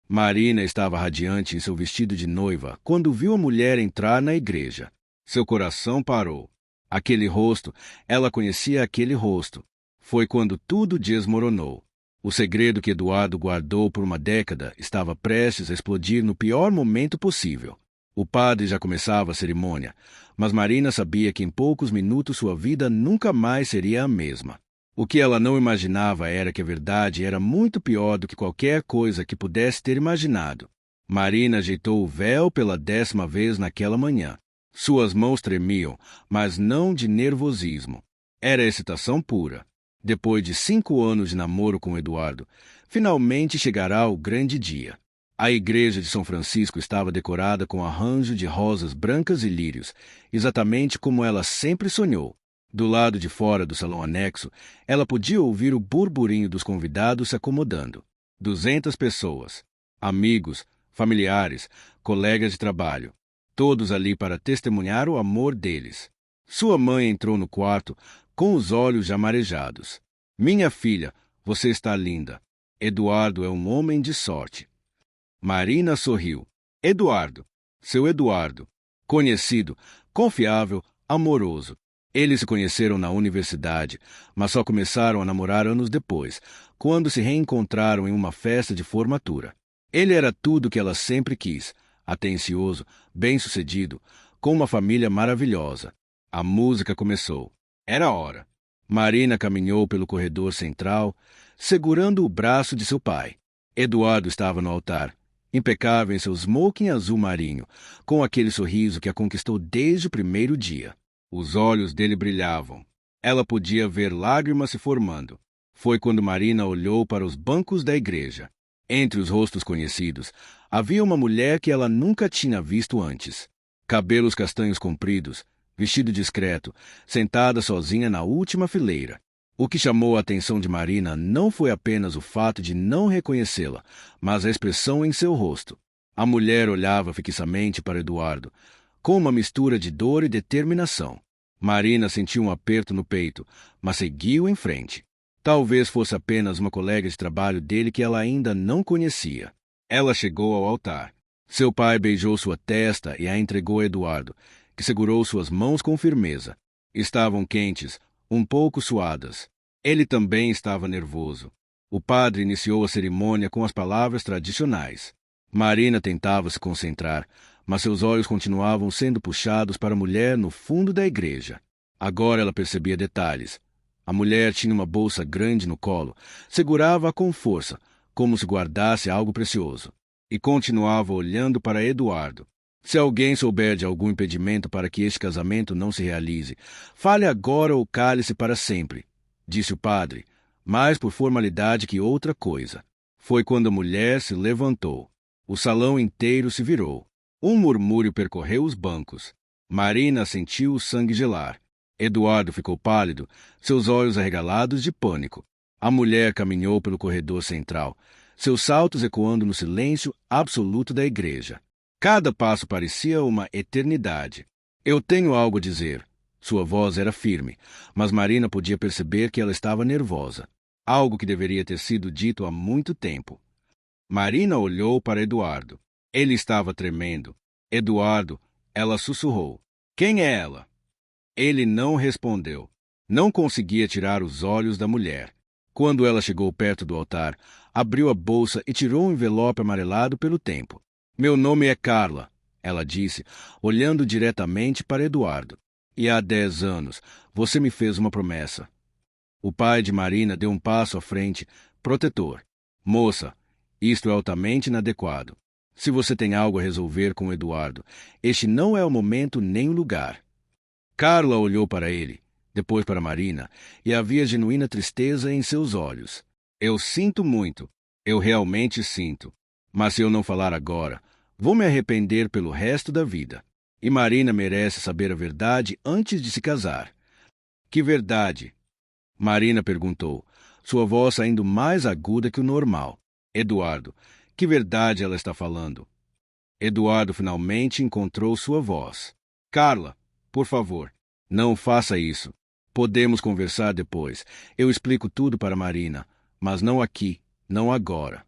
Marina estava radiante em seu vestido de noiva quando viu a mulher entrar na igreja. Seu coração parou. Aquele rosto, ela conhecia aquele rosto. Foi quando tudo desmoronou. O segredo que Eduardo guardou por uma década estava prestes a explodir no pior momento possível. O padre já começava a cerimônia, mas Marina sabia que em poucos minutos sua vida nunca mais seria a mesma. O que ela não imaginava era que a verdade era muito pior do que qualquer coisa que pudesse ter imaginado. Marina ajeitou o véu pela 10ª vez naquela manhã. Suas mãos tremiam, mas não de nervosismo. Era excitação pura. Depois de 5 anos de namoro com Eduardo, finalmente chegará o grande dia. A igreja de São Francisco estava decorada com arranjo de rosas brancas e lírios, exatamente como ela sempre sonhou. Do lado de fora do salão anexo, ela podia ouvir o burburinho dos convidados se acomodando. 200 pessoas, amigos, familiares, colegas de trabalho, todos ali para testemunhar o amor deles. Sua mãe entrou no quarto com os olhos já marejados. Minha filha, você está linda. Eduardo é um homem de sorte. Marina sorriu. Eduardo, seu Eduardo, conhecido, confiável, amoroso. Eles se conheceram na universidade, mas só começaram a namorar anos depois, quando se reencontraram em uma festa de formatura. Ele era tudo o que ela sempre quis, atencioso, bem-sucedido, com uma família maravilhosa. A música começou. Era hora. Marina caminhou pelo corredor central, segurando o braço de seu pai. Eduardo estava no altar, impecável em seu smoking azul marinho, com aquele sorriso que a conquistou desde o primeiro dia. Os olhos dele brilhavam. Ela podia ver lágrimas se formando. Foi quando Marina olhou para os bancos da igreja. Entre os rostos conhecidos, havia uma mulher que ela nunca tinha visto antes. Cabelos castanhos compridos, vestido discreto, sentada sozinha na última fileira. O que chamou a atenção de Marina não foi apenas o fato de não reconhecê-la, mas a expressão em seu rosto. A mulher olhava fixamente para Eduardo, com uma mistura de dor e determinação. Marina sentiu um aperto no peito, mas seguiu em frente. Talvez fosse apenas uma colega de trabalho dele que ela ainda não conhecia. Ela chegou ao altar. Seu pai beijou sua testa e a entregou a Eduardo, que segurou suas mãos com firmeza. Estavam quentes, um pouco suadas. Ele também estava nervoso. O padre iniciou a cerimônia com as palavras tradicionais. Marina tentava se concentrar, mas seus olhos continuavam sendo puxados para a mulher no fundo da igreja. Agora ela percebia detalhes. A mulher tinha uma bolsa grande no colo, segurava-a com força, como se guardasse algo precioso, e continuava olhando para Eduardo. Se alguém souber de algum impedimento para que este casamento não se realize, fale agora ou cale-se para sempre, disse o padre, mais por formalidade que outra coisa. Foi quando a mulher se levantou. O salão inteiro se virou. Um murmúrio percorreu os bancos. Marina sentiu o sangue gelar. Eduardo ficou pálido, seus olhos arregalados de pânico. A mulher caminhou pelo corredor central, seus saltos ecoando no silêncio absoluto da igreja. Cada passo parecia uma eternidade. Eu tenho algo a dizer. Sua voz era firme, mas Marina podia perceber que ela estava nervosa. Algo que deveria ter sido dito há muito tempo. Marina olhou para Eduardo. Ele estava tremendo. Eduardo, ela sussurrou. Quem é ela? Ele não respondeu. Não conseguia tirar os olhos da mulher. Quando ela chegou perto do altar, abriu a bolsa e tirou um envelope amarelado pelo tempo. Meu nome é Carla, ela disse, olhando diretamente para Eduardo. E há 10 anos, você me fez uma promessa. O pai de Marina deu um passo à frente, protetor. Moça, isto é altamente inadequado. Se você tem algo a resolver com Eduardo, este não é o momento nem o lugar. Carla olhou para ele, depois para Marina, e havia genuína tristeza em seus olhos. Eu sinto muito, eu realmente sinto. Mas se eu não falar agora, vou me arrepender pelo resto da vida. E Marina merece saber a verdade antes de se casar. Que verdade? Marina perguntou, sua voz saindo mais aguda que o normal. Eduardo, que verdade ela está falando? Eduardo finalmente encontrou sua voz. Carla, por favor, não faça isso. Podemos conversar depois. Eu explico tudo para Marina, mas não aqui, não agora.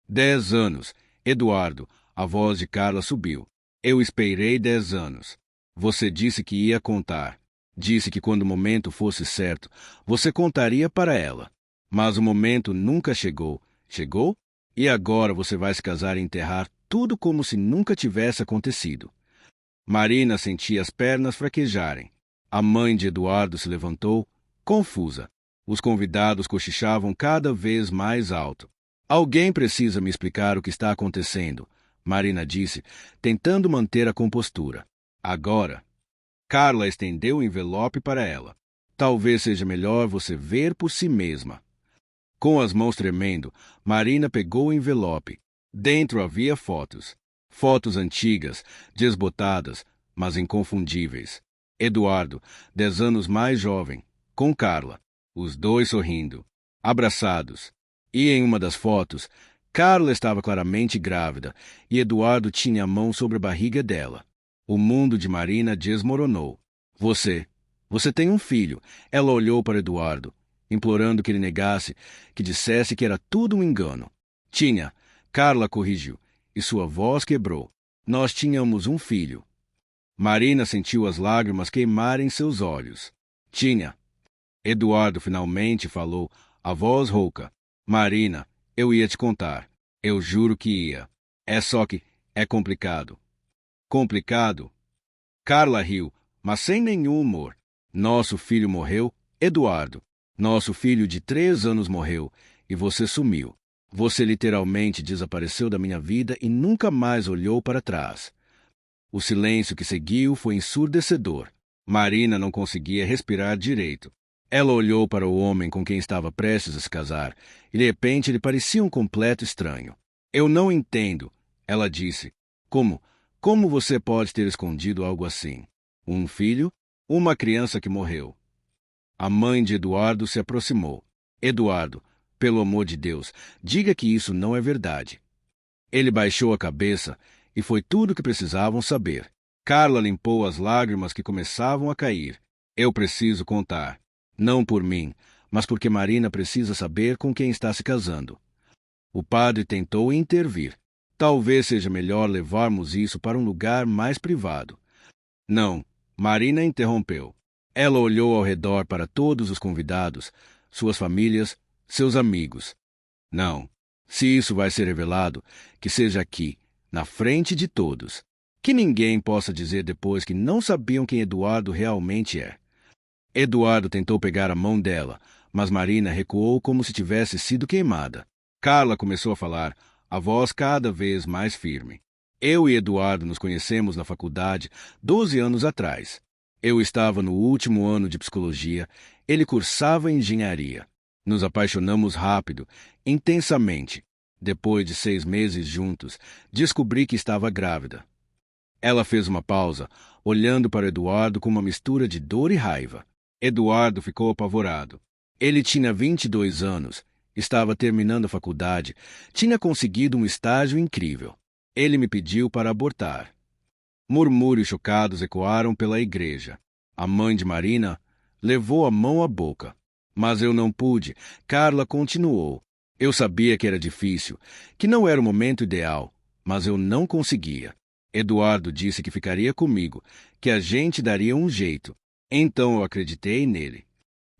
10 anos. Eduardo, a voz de Carla subiu. Eu esperei 10 anos. Você disse que ia contar. Disse que quando o momento fosse certo, você contaria para ela. Mas o momento nunca chegou. Chegou? E agora você vai se casar e enterrar tudo como se nunca tivesse acontecido. Marina sentia as pernas fraquejarem. A mãe de Eduardo se levantou, confusa. Os convidados cochichavam cada vez mais alto. Alguém precisa me explicar o que está acontecendo, Marina disse, tentando manter a compostura. Agora. Carla estendeu o envelope para ela. Talvez seja melhor você ver por si mesma. Com as mãos tremendo, Marina pegou o envelope. Dentro havia fotos. Fotos antigas, desbotadas, mas inconfundíveis. Eduardo, 10 anos mais jovem, com Carla, os dois sorrindo, abraçados. E em uma das fotos, Carla estava claramente grávida e Eduardo tinha a mão sobre a barriga dela. O mundo de Marina desmoronou. Você tem um filho. Ela olhou para Eduardo, implorando que ele negasse, que dissesse que era tudo um engano. Tinha. Carla corrigiu, e sua voz quebrou. Nós tínhamos um filho. Marina sentiu as lágrimas queimarem seus olhos. Tinha. Eduardo finalmente falou, a voz rouca. Marina, eu ia te contar. Eu juro que ia. É só que é complicado. Complicado? Carla riu, mas sem nenhum humor. Nosso filho morreu, Eduardo. Nosso filho de 3 anos morreu, e você sumiu. Você literalmente desapareceu da minha vida e nunca mais olhou para trás. O silêncio que seguiu foi ensurdecedor. Marina não conseguia respirar direito. Ela olhou para o homem com quem estava prestes a se casar, e de repente ele parecia um completo estranho. Eu não entendo, ela disse. Como você pode ter escondido algo assim? Um filho? Uma criança que morreu. A mãe de Eduardo se aproximou. Eduardo, pelo amor de Deus, diga que isso não é verdade. Ele baixou a cabeça e foi tudo o que precisavam saber. Carla limpou as lágrimas que começavam a cair. Eu preciso contar. Não por mim, mas porque Marina precisa saber com quem está se casando. O padre tentou intervir. Talvez seja melhor levarmos isso para um lugar mais privado. Não, Marina interrompeu. Ela olhou ao redor para todos os convidados, suas famílias, seus amigos. Não, se isso vai ser revelado, que seja aqui, na frente de todos. Que ninguém possa dizer depois que não sabiam quem Eduardo realmente é. Eduardo tentou pegar a mão dela, mas Marina recuou como se tivesse sido queimada. Carla começou a falar, a voz cada vez mais firme. Eu e Eduardo nos conhecemos na faculdade 12 anos atrás. Eu estava no último ano de psicologia, ele cursava engenharia. Nos apaixonamos rápido, intensamente. Depois de 6 meses juntos, descobri que estava grávida. Ela fez uma pausa, olhando para Eduardo com uma mistura de dor e raiva. Eduardo ficou apavorado. Ele tinha 22 anos, estava terminando a faculdade, tinha conseguido um estágio incrível. Ele me pediu para abortar. Murmúrios chocados ecoaram pela igreja. A mãe de Marina levou a mão à boca. Mas eu não pude. Carla continuou. Eu sabia que era difícil, que não era o momento ideal, mas eu não conseguia. Eduardo disse que ficaria comigo, que a gente daria um jeito. Então eu acreditei nele.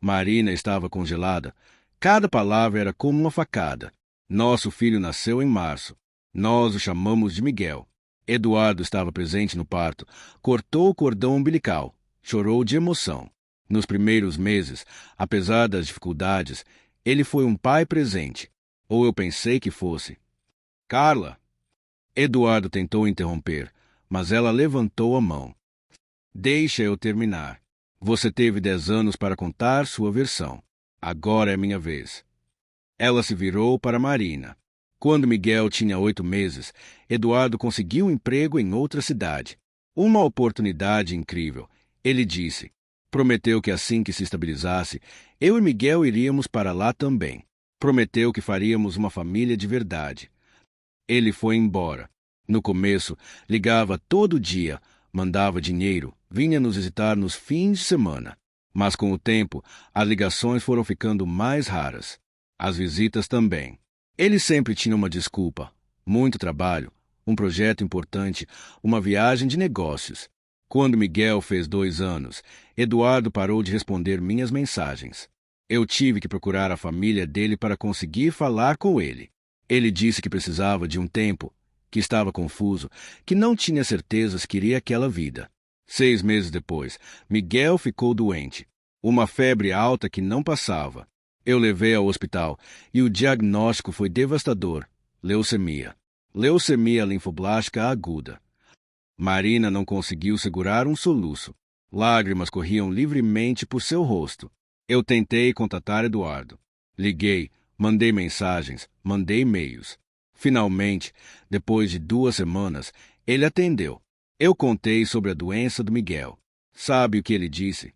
Marina estava congelada. Cada palavra era como uma facada. Nosso filho nasceu em março. Nós o chamamos de Miguel. Eduardo estava presente no parto. Cortou o cordão umbilical. Chorou de emoção. Nos primeiros meses, apesar das dificuldades, ele foi um pai presente. Ou eu pensei que fosse. Carla! Eduardo tentou interromper, mas ela levantou a mão. Deixa eu terminar. Você teve 10 anos para contar sua versão. Agora é minha vez. Ela se virou para Marina. Quando Miguel tinha 8 meses, Eduardo conseguiu um emprego em outra cidade. Uma oportunidade incrível. Ele disse. Prometeu que assim que se estabilizasse, eu e Miguel iríamos para lá também. Prometeu que faríamos uma família de verdade. Ele foi embora. No começo, ligava todo dia, mandava dinheiro, vinha nos visitar nos fins de semana. Mas com o tempo, as ligações foram ficando mais raras. As visitas também. Ele sempre tinha uma desculpa. Muito trabalho, um projeto importante, uma viagem de negócios. Quando Miguel fez 2 anos, Eduardo parou de responder minhas mensagens. Eu tive que procurar a família dele para conseguir falar com ele. Ele disse que precisava de um tempo, que estava confuso, que não tinha certeza se queria aquela vida. 6 meses depois, Miguel ficou doente. Uma febre alta que não passava. Eu levei ao hospital e o diagnóstico foi devastador. Leucemia. Leucemia linfoblástica aguda. Marina não conseguiu segurar um soluço. Lágrimas corriam livremente por seu rosto. Eu tentei contatar Eduardo. Liguei, mandei mensagens, mandei e-mails. Finalmente, depois de 2 semanas, ele atendeu. Eu contei sobre a doença do Miguel. Sabe o que ele disse?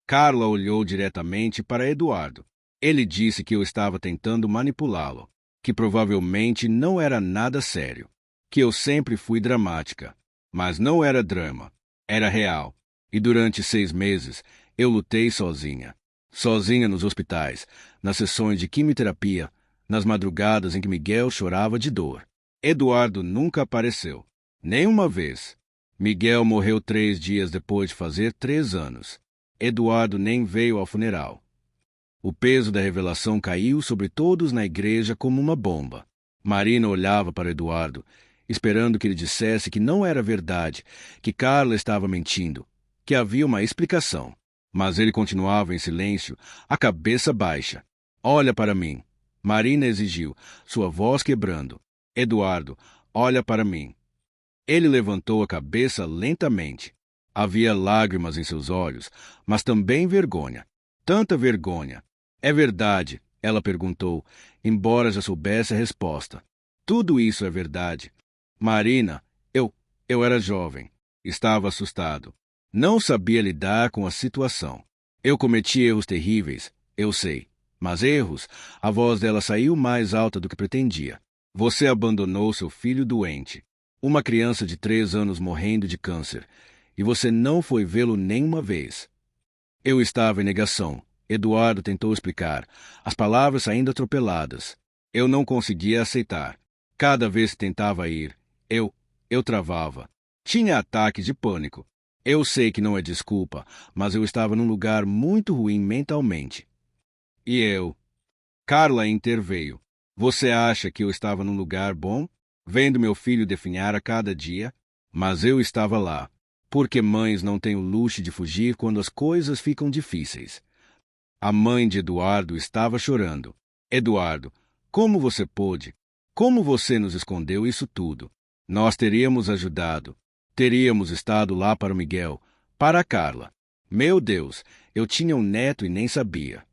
Carla olhou diretamente para Eduardo. Ele disse que eu estava tentando manipulá-lo, que provavelmente não era nada sério, que eu sempre fui dramática. Mas não era drama, era real. E durante 6 meses, eu lutei sozinha. Sozinha nos hospitais, nas sessões de quimioterapia, nas madrugadas em que Miguel chorava de dor. Eduardo nunca apareceu. Nem uma vez. Miguel morreu 3 dias depois de fazer 3 anos. Eduardo nem veio ao funeral. O peso da revelação caiu sobre todos na igreja como uma bomba. Marina olhava para Eduardo, esperando que ele dissesse que não era verdade, que Carla estava mentindo, que havia uma explicação. Mas ele continuava em silêncio, a cabeça baixa. Olha para mim. Marina exigiu, sua voz quebrando. Eduardo, olha para mim. Ele levantou a cabeça lentamente. Havia lágrimas em seus olhos, mas também vergonha. Tanta vergonha. É verdade, ela perguntou, embora já soubesse a resposta. Tudo isso é verdade. Marina, eu era jovem. Estava assustado. Não sabia lidar com a situação. Eu cometi erros terríveis, eu sei. Mas erros, a voz dela saiu mais alta do que pretendia. Você abandonou seu filho doente. Uma criança de 3 anos morrendo de câncer. E você não foi vê-lo nenhuma vez. Eu estava em negação. Eduardo tentou explicar, as palavras saindo atropeladas. Eu não conseguia aceitar. Cada vez que tentava ir, eu travava. Tinha ataques de pânico. Eu sei que não é desculpa, mas eu estava num lugar muito ruim mentalmente. E eu? Carla interveio. Você acha que eu estava num lugar bom? Vendo meu filho definhar a cada dia? Mas eu estava lá. Porque mães não têm o luxo de fugir quando as coisas ficam difíceis. A mãe de Eduardo estava chorando. Eduardo, como você pôde? Como você nos escondeu isso tudo? Nós teríamos ajudado. Teríamos estado lá para o Miguel, para a Carla. Meu Deus, eu tinha um neto e nem sabia.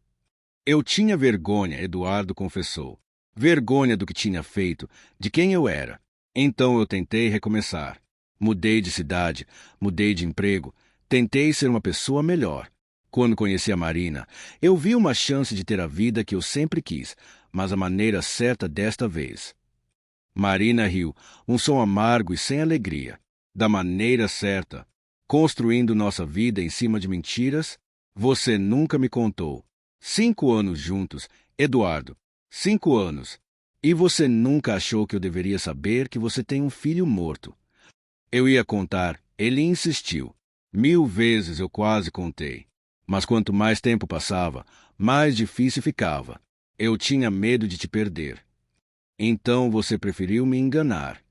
Eu tinha vergonha, Eduardo confessou. Vergonha do que tinha feito, de quem eu era. Então eu tentei recomeçar. Mudei de cidade, mudei de emprego, tentei ser uma pessoa melhor. Quando conheci a Marina, eu vi uma chance de ter a vida que eu sempre quis, mas a maneira certa desta vez. Marina riu, um som amargo e sem alegria. Da maneira certa. Construindo nossa vida em cima de mentiras? Você nunca me contou. 5 anos juntos, Eduardo. 5 anos. E você nunca achou que eu deveria saber que você tem um filho morto. Eu ia contar, ele insistiu. 1000 vezes eu quase contei. Mas quanto mais tempo passava, mais difícil ficava. Eu tinha medo de te perder. Então você preferiu me enganar.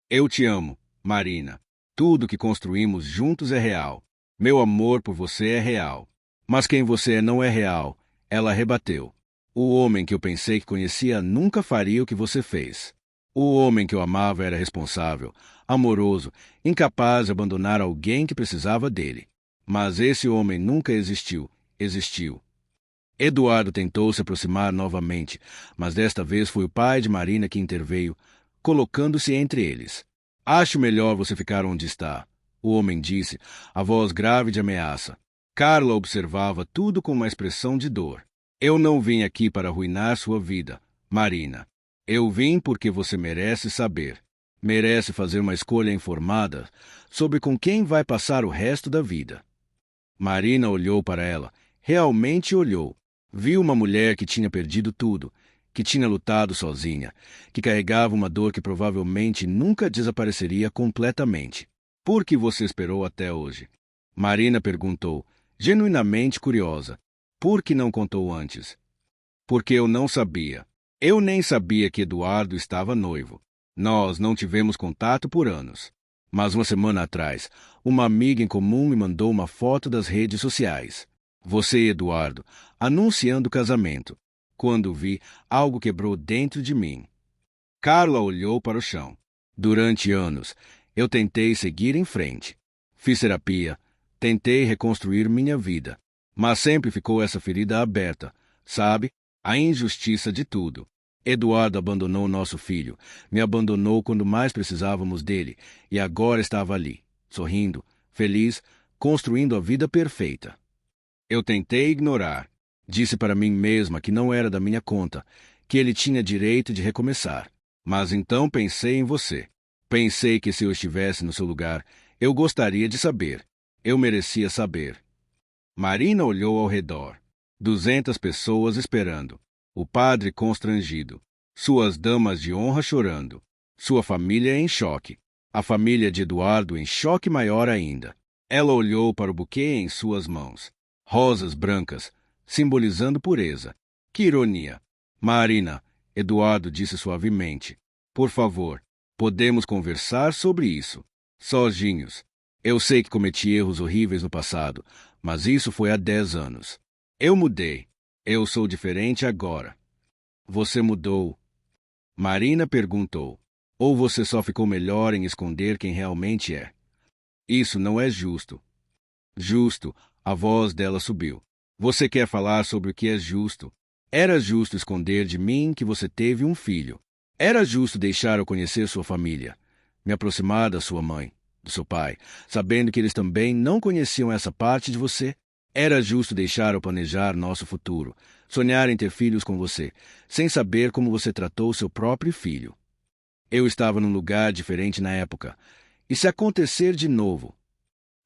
Eu te amo, Marina. Tudo que construímos juntos é real. Meu amor por você é real. Mas quem você é não é real, ela rebateu. O homem que eu pensei que conhecia nunca faria o que você fez. O homem que eu amava era responsável, amoroso, incapaz de abandonar alguém que precisava dele. Mas esse homem nunca existiu. Eduardo tentou se aproximar novamente, mas desta vez foi o pai de Marina que interveio, colocando-se entre eles. Acho melhor você ficar onde está, o homem disse, a voz grave de ameaça. Carla observava tudo com uma expressão de dor. Eu não vim aqui para arruinar sua vida, Marina. Eu vim porque você merece saber. Merece fazer uma escolha informada sobre com quem vai passar o resto da vida. Marina olhou para ela, realmente olhou. Viu uma mulher que tinha perdido tudo, que tinha lutado sozinha, que carregava uma dor que provavelmente nunca desapareceria completamente. Por que você esperou até hoje? Marina perguntou, genuinamente curiosa. Por que não contou antes? Porque eu não sabia. Eu nem sabia que Eduardo estava noivo. Nós não tivemos contato por anos. Mas uma semana atrás, uma amiga em comum me mandou uma foto das redes sociais. Você e Eduardo, anunciando o casamento. Quando vi, algo quebrou dentro de mim. Carla olhou para o chão. Durante anos, eu tentei seguir em frente. Fiz terapia, tentei reconstruir minha vida. Mas sempre ficou essa ferida aberta, sabe? A injustiça de tudo. Eduardo abandonou nosso filho, me abandonou quando mais precisávamos dele, e agora estava ali, sorrindo, feliz, construindo a vida perfeita. Eu tentei ignorar. Disse para mim mesma que não era da minha conta, que ele tinha direito de recomeçar. Mas então pensei em você. Pensei que se eu estivesse no seu lugar, eu gostaria de saber. Eu merecia saber. Marina olhou ao redor. 200 pessoas esperando. O padre constrangido. Suas damas de honra chorando. Sua família em choque. A família de Eduardo em choque maior ainda. Ela olhou para o buquê em suas mãos. Rosas brancas, simbolizando pureza. Que ironia! Marina, Eduardo disse suavemente. Por favor, podemos conversar sobre isso. Sozinhos. Eu sei que cometi erros horríveis no passado, mas isso foi há 10 anos. Eu mudei. Eu sou diferente agora. Você mudou? Marina perguntou. Ou você só ficou melhor em esconder quem realmente é? Isso não é justo. Justo, a voz dela subiu. Você quer falar sobre o que é justo? Era justo esconder de mim que você teve um filho. Era justo deixar eu conhecer sua família, me aproximar da sua mãe, do seu pai, sabendo que eles também não conheciam essa parte de você. Era justo deixar eu planejar nosso futuro, sonhar em ter filhos com você, sem saber como você tratou seu próprio filho. Eu estava num lugar diferente na época. E se acontecer de novo?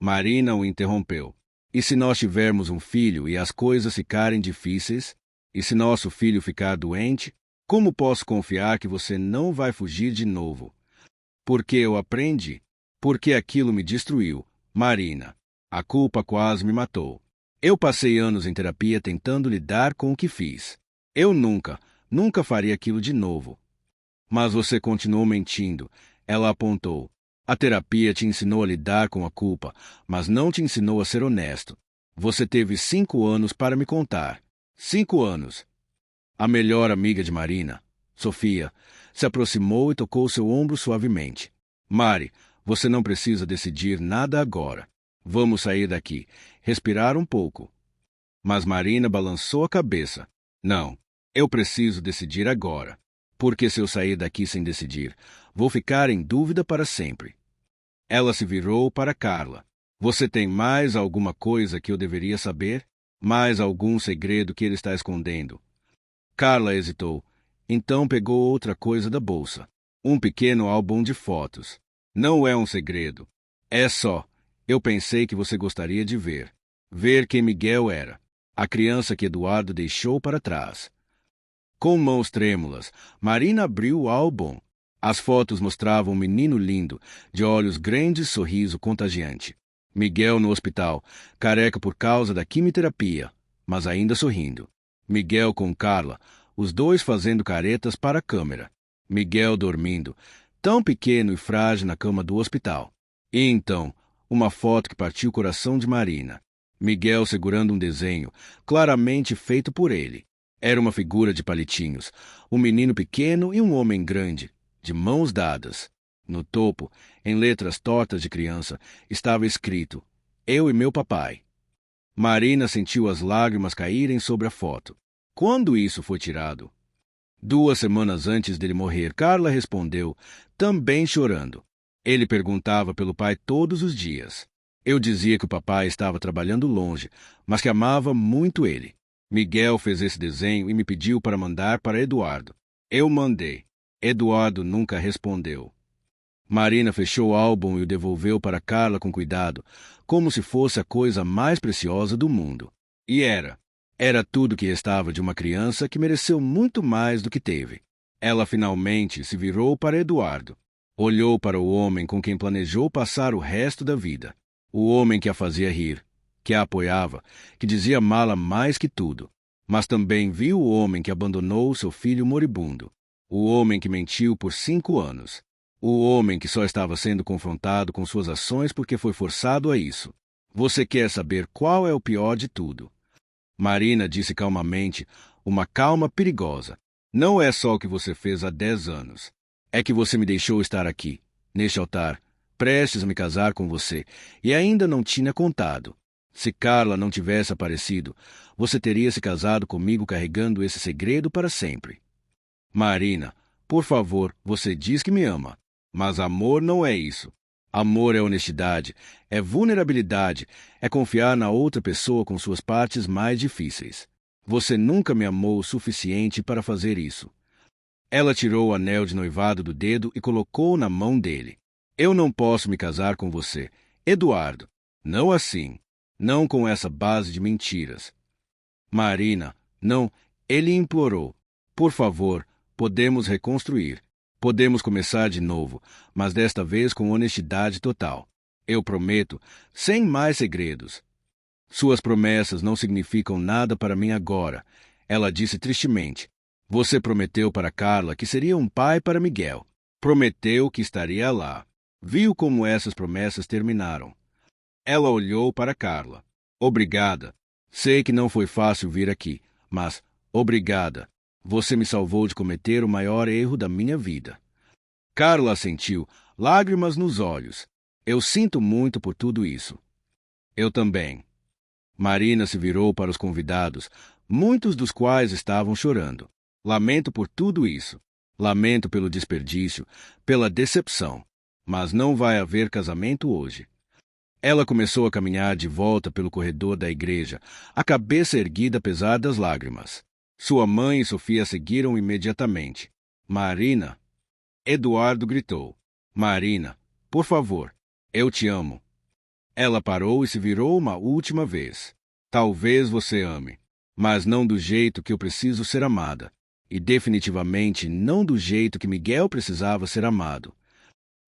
Marina o interrompeu. E se nós tivermos um filho e as coisas ficarem difíceis? E se nosso filho ficar doente? Como posso confiar que você não vai fugir de novo? Porque eu aprendi. Porque aquilo me destruiu. Marina, a culpa quase me matou. Eu passei anos em terapia tentando lidar com o que fiz. Eu nunca faria aquilo de novo. Mas você continuou mentindo. Ela apontou. A terapia te ensinou a lidar com a culpa, mas não te ensinou a ser honesto. Você teve 5 anos para me contar. 5 anos. A melhor amiga de Marina, Sofia, se aproximou e tocou seu ombro suavemente. Mari, você não precisa decidir nada agora. Vamos sair daqui, respirar um pouco. Mas Marina balançou a cabeça. Não, eu preciso decidir agora. Porque se eu sair daqui sem decidir, vou ficar em dúvida para sempre. Ela se virou para Carla. Você tem mais alguma coisa que eu deveria saber? Mais algum segredo que ele está escondendo? Carla hesitou. Então pegou outra coisa da bolsa. Um pequeno álbum de fotos. Não é um segredo. É só. Eu pensei que você gostaria de ver. Ver quem Miguel era. A criança que Eduardo deixou para trás. Com mãos trêmulas, Marina abriu o álbum. As fotos mostravam um menino lindo, de olhos grandes, sorriso contagiante. Miguel no hospital, careca por causa da quimioterapia, mas ainda sorrindo. Miguel com Carla, os dois fazendo caretas para a câmera. Miguel dormindo, tão pequeno e frágil na cama do hospital. E então, uma foto que partiu o coração de Marina. Miguel segurando um desenho, claramente feito por ele. Era uma figura de palitinhos, um menino pequeno e um homem grande, de mãos dadas. No topo, em letras tortas de criança, estava escrito: Eu e meu papai. Marina sentiu as lágrimas caírem sobre a foto. Quando isso foi tirado? 2 semanas antes dele morrer, Carla respondeu, também chorando. Ele perguntava pelo pai todos os dias. Eu dizia que o papai estava trabalhando longe, mas que amava muito ele. Miguel fez esse desenho e me pediu para mandar para Eduardo. Eu mandei. Eduardo nunca respondeu. Marina fechou o álbum e o devolveu para Carla com cuidado, como se fosse a coisa mais preciosa do mundo. E era. Era tudo que restava de uma criança que mereceu muito mais do que teve. Ela finalmente se virou para Eduardo. Olhou para o homem com quem planejou passar o resto da vida. O homem que a fazia rir, que a apoiava, que dizia amá-la mais que tudo. Mas também viu o homem que abandonou seu filho moribundo. O homem que mentiu por 5 anos. O homem que só estava sendo confrontado com suas ações porque foi forçado a isso. Você quer saber qual é o pior de tudo? Marina disse calmamente, uma calma perigosa. Não é só o que você fez há 10 anos. É que você me deixou estar aqui, neste altar, prestes a me casar com você, e ainda não tinha contado. Se Carla não tivesse aparecido, você teria se casado comigo carregando esse segredo para sempre. Marina, por favor, você diz que me ama. Mas amor não é isso. Amor é honestidade, é vulnerabilidade, é confiar na outra pessoa com suas partes mais difíceis. Você nunca me amou o suficiente para fazer isso. Ela tirou o anel de noivado do dedo e colocou na mão dele. Eu não posso me casar com você, Eduardo. Não assim. Não com essa base de mentiras. Marina, não, ele implorou. Por favor, podemos reconstruir. Podemos começar de novo, mas desta vez com honestidade total. Eu prometo, sem mais segredos. Suas promessas não significam nada para mim agora, ela disse tristemente. Você prometeu para Carla que seria um pai para Miguel. Prometeu que estaria lá. Viu como essas promessas terminaram. Ela olhou para Carla. Obrigada. Sei que não foi fácil vir aqui, mas obrigada. Você me salvou de cometer o maior erro da minha vida. Carla assentiu, lágrimas nos olhos. Eu sinto muito por tudo isso. Eu também. Marina se virou para os convidados, muitos dos quais estavam chorando. Lamento por tudo isso. Lamento pelo desperdício, pela decepção. Mas não vai haver casamento hoje. Ela começou a caminhar de volta pelo corredor da igreja, a cabeça erguida apesar das lágrimas. Sua mãe e Sofia seguiram imediatamente. Marina! Eduardo gritou. Marina, por favor, eu te amo. Ela parou e se virou uma última vez. Talvez você ame, mas não do jeito que eu preciso ser amada. E definitivamente não do jeito que Miguel precisava ser amado.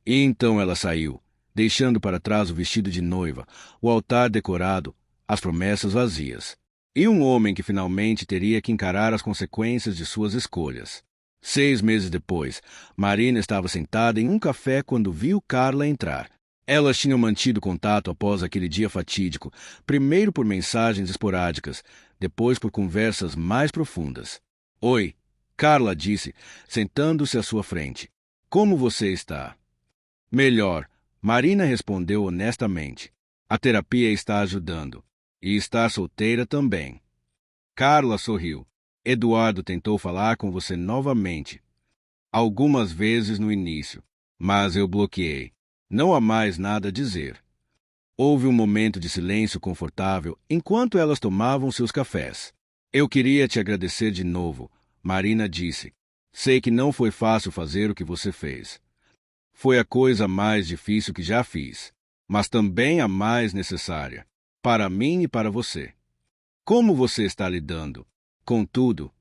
E então ela saiu, deixando para trás o vestido de noiva, o altar decorado, as promessas vazias. E um homem que finalmente teria que encarar as consequências de suas escolhas. 6 meses depois, Marina estava sentada em um café quando viu Carla entrar. Elas tinham mantido contato após aquele dia fatídico, primeiro por mensagens esporádicas, depois por conversas mais profundas. Oi, Carla disse, sentando-se à sua frente. Como você está? Melhor, Marina respondeu honestamente. A terapia está ajudando. E está solteira também. Carla sorriu. Eduardo tentou falar com você novamente. Algumas vezes no início, mas eu bloqueei. Não há mais nada a dizer. Houve um momento de silêncio confortável enquanto elas tomavam seus cafés. Eu queria te agradecer de novo, Marina disse. Sei que não foi fácil fazer o que você fez. Foi a coisa mais difícil que já fiz, mas também a mais necessária, para mim e para você. Como você está lidando? Contudo,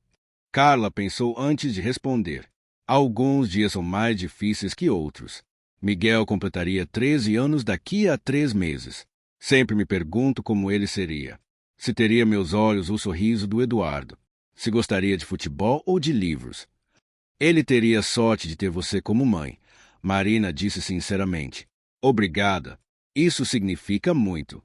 Carla pensou antes de responder. Alguns dias são mais difíceis que outros. Miguel completaria 13 anos daqui a 3 meses. Sempre me pergunto como ele seria. Se teria meus olhos o sorriso do Eduardo. Se gostaria de futebol ou de livros. Ele teria sorte de ter você como mãe. Marina disse sinceramente. Obrigada. Isso significa muito.